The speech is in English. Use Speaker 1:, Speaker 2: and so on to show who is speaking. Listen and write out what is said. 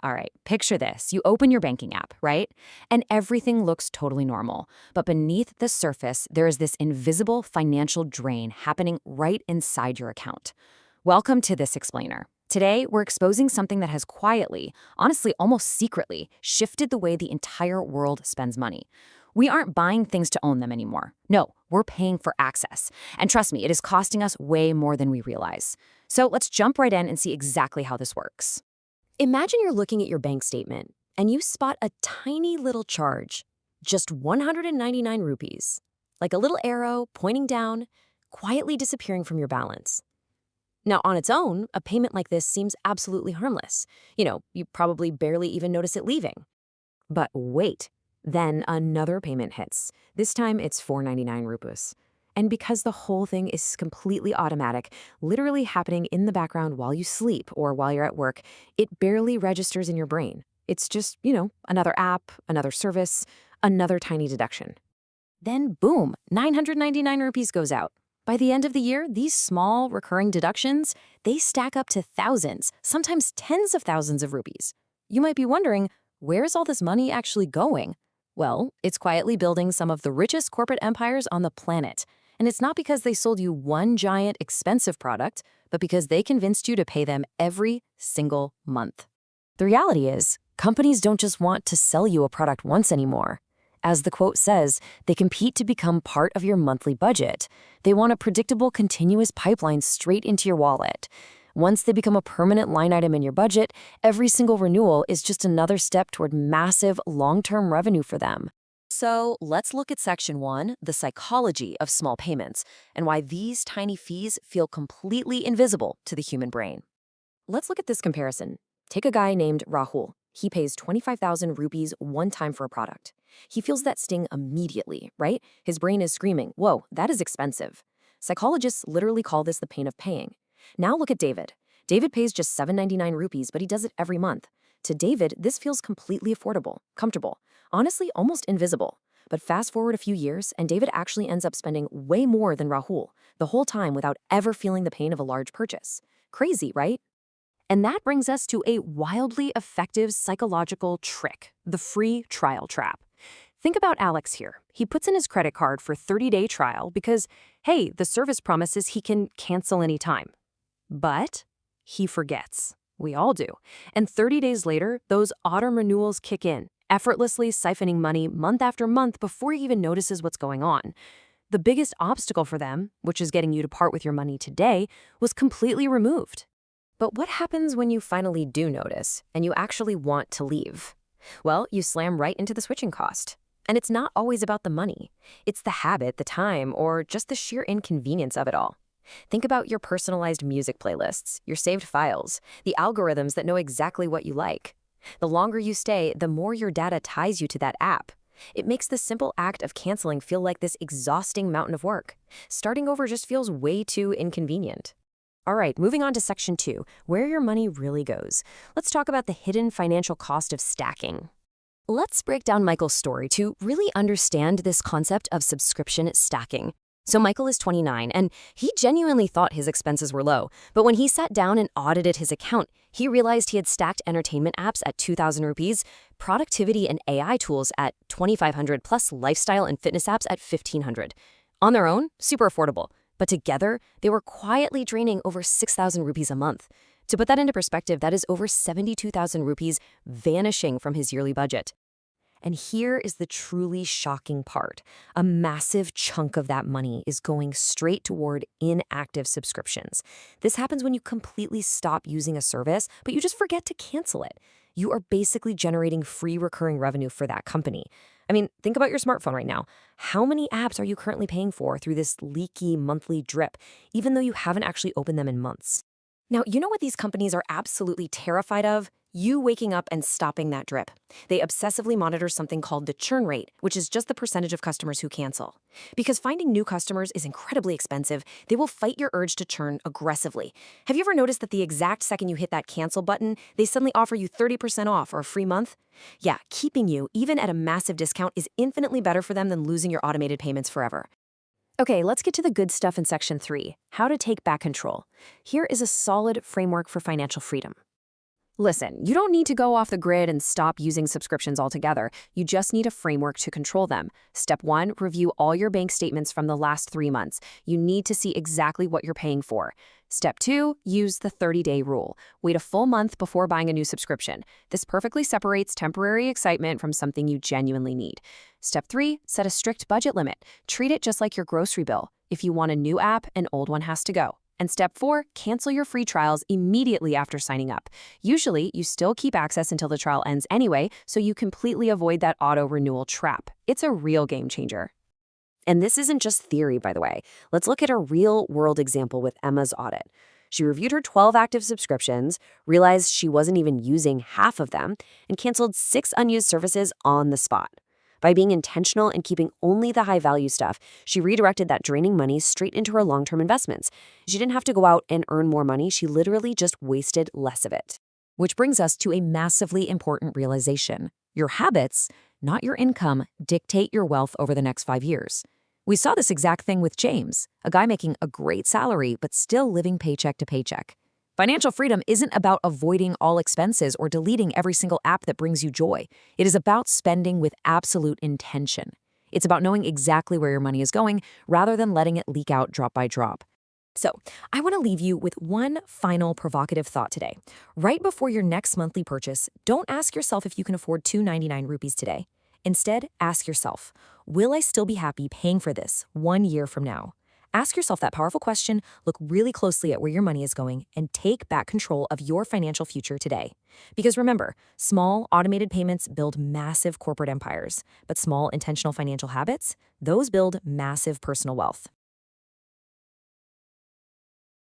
Speaker 1: All right, picture this. You open your banking app, right? And everything looks totally normal. But beneath the surface, there is this invisible financial drain happening right inside your account. Welcome to This Explainer. Today, we're exposing something that has quietly, honestly, almost secretly, shifted the way the entire world spends money. We aren't buying things to own them anymore. No, we're paying for access. And trust me, it is costing us way more than we realize. So let's jump right in and see exactly how this works. Imagine you're looking at your bank statement and you spot a tiny little charge, just 199 rupees, like a little arrow pointing down, quietly disappearing from your balance. Now, on its own, a payment like this seems absolutely harmless. You probably barely even notice it leaving. But wait, then another payment hits. This time it's 499 rupees. And because the whole thing is completely automatic, literally happening in the background while you sleep or while you're at work, it barely registers in your brain. It's just, another app, another service, another tiny deduction. Then boom, 999 rupees goes out. By the end of the year, these small recurring deductions, they stack up to thousands, sometimes tens of thousands of rupees. You might be wondering, where's all this money actually going? Well, it's quietly building some of the richest corporate empires on the planet. And it's not because they sold you one giant expensive product, but because they convinced you to pay them every single month. The reality is, companies don't just want to sell you a product once anymore. As the quote says, they compete to become part of your monthly budget. They want a predictable, continuous pipeline straight into your wallet. Once they become a permanent line item in your budget, every single renewal is just another step toward massive long-term revenue for them. So let's look at Section 1, the psychology of small payments, and why these tiny fees feel completely invisible to the human brain. Let's look at this comparison. Take a guy named Rahul. He pays 25,000 rupees one time for a product. He feels that sting immediately, right? His brain is screaming, whoa, that is expensive. Psychologists literally call this the pain of paying. Now look at David. David pays just 799 rupees, but he does it every month. To David, this feels completely affordable, comfortable, honestly almost invisible. But fast forward a few years, and David actually ends up spending way more than Rahul, the whole time without ever feeling the pain of a large purchase. Crazy, right? And that brings us to a wildly effective psychological trick, the free trial trap. Think about Alex here. He puts in his credit card for 30-day trial because, hey, the service promises he can cancel anytime. But he forgets. We all do. And 30 days later, those auto-renewals kick in, effortlessly siphoning money month after month before he even notices what's going on. The biggest obstacle for them, which is getting you to part with your money today, was completely removed. But what happens when you finally do notice and you actually want to leave? Well, you slam right into the switching cost. And it's not always about the money. It's the habit, the time, or just the sheer inconvenience of it all. Think about your personalized music playlists, your saved files, the algorithms that know exactly what you like. The longer you stay, the more your data ties you to that app. It makes the simple act of canceling feel like this exhausting mountain of work. Starting over just feels way too inconvenient. All right, moving on to Section 2, where your money really goes. Let's talk about the hidden financial cost of stacking. Let's break down Michael's story to really understand this concept of subscription stacking. So Michael is 29, and he genuinely thought his expenses were low. But when he sat down and audited his account, he realized he had stacked entertainment apps at 2,000 rupees, productivity and AI tools at 2,500, plus lifestyle and fitness apps at 1,500. On their own, super affordable. But together, they were quietly draining over 6,000 rupees a month. To put that into perspective, that is over 72,000 rupees vanishing from his yearly budget. And here is the truly shocking part. A massive chunk of that money is going straight toward inactive subscriptions. This happens when you completely stop using a service, but you just forget to cancel it. You are basically generating free recurring revenue for that company. I mean, think about your smartphone right now. How many apps are you currently paying for through this leaky monthly drip, even though you haven't actually opened them in months? Now, you know what these companies are absolutely terrified of? You waking up and stopping that drip. They obsessively monitor something called the churn rate, which is just the percentage of customers who cancel. Because finding new customers is incredibly expensive, they will fight your urge to churn aggressively. Have you ever noticed that the exact second you hit that cancel button, they suddenly offer you 30% off or a free month? Yeah, keeping you, even at a massive discount, is infinitely better for them than losing your automated payments forever. Okay, let's get to the good stuff in Section 3, how to take back control. Here is a solid framework for financial freedom.
Speaker 2: Listen, you don't need to go off the grid and stop using subscriptions altogether. You just need a framework to control them. Step 1, review all your bank statements from the last 3 months. You need to see exactly what you're paying for. Step 2, use the 30-day rule. Wait a full month before buying a new subscription. This perfectly separates temporary excitement from something you genuinely need. Step 3, set a strict budget limit. Treat it just like your grocery bill. If you want a new app, an old one has to go. And step 4, cancel your free trials immediately after signing up. Usually, you still keep access until the trial ends anyway, so you completely avoid that auto-renewal trap. It's a real game changer.
Speaker 3: And this isn't just theory, by the way. Let's look at a real-world example with Emma's audit. She reviewed her 12 active subscriptions, realized she wasn't even using half of them, and canceled 6 unused services on the spot. By being intentional and keeping only the high-value stuff, she redirected that draining money straight into her long-term investments. She didn't have to go out and earn more money. She literally just wasted less of it.
Speaker 1: Which brings us to a massively important realization. Your habits, not your income, dictate your wealth over the next 5 years. We saw this exact thing with James, a guy making a great salary but still living paycheck to paycheck. Financial freedom isn't about avoiding all expenses or deleting every single app that brings you joy. It is about spending with absolute intention. It's about knowing exactly where your money is going rather than letting it leak out drop by drop. So, I want to leave you with one final provocative thought today. Right before your next monthly purchase, don't ask yourself if you can afford 299 rupees today. Instead, ask yourself, will I still be happy paying for this 1 year from now? Ask yourself that powerful question, look really closely at where your money is going, and take back control of your financial future today. Because remember, small, automated payments build massive corporate empires, but small, intentional financial habits, those build massive personal wealth.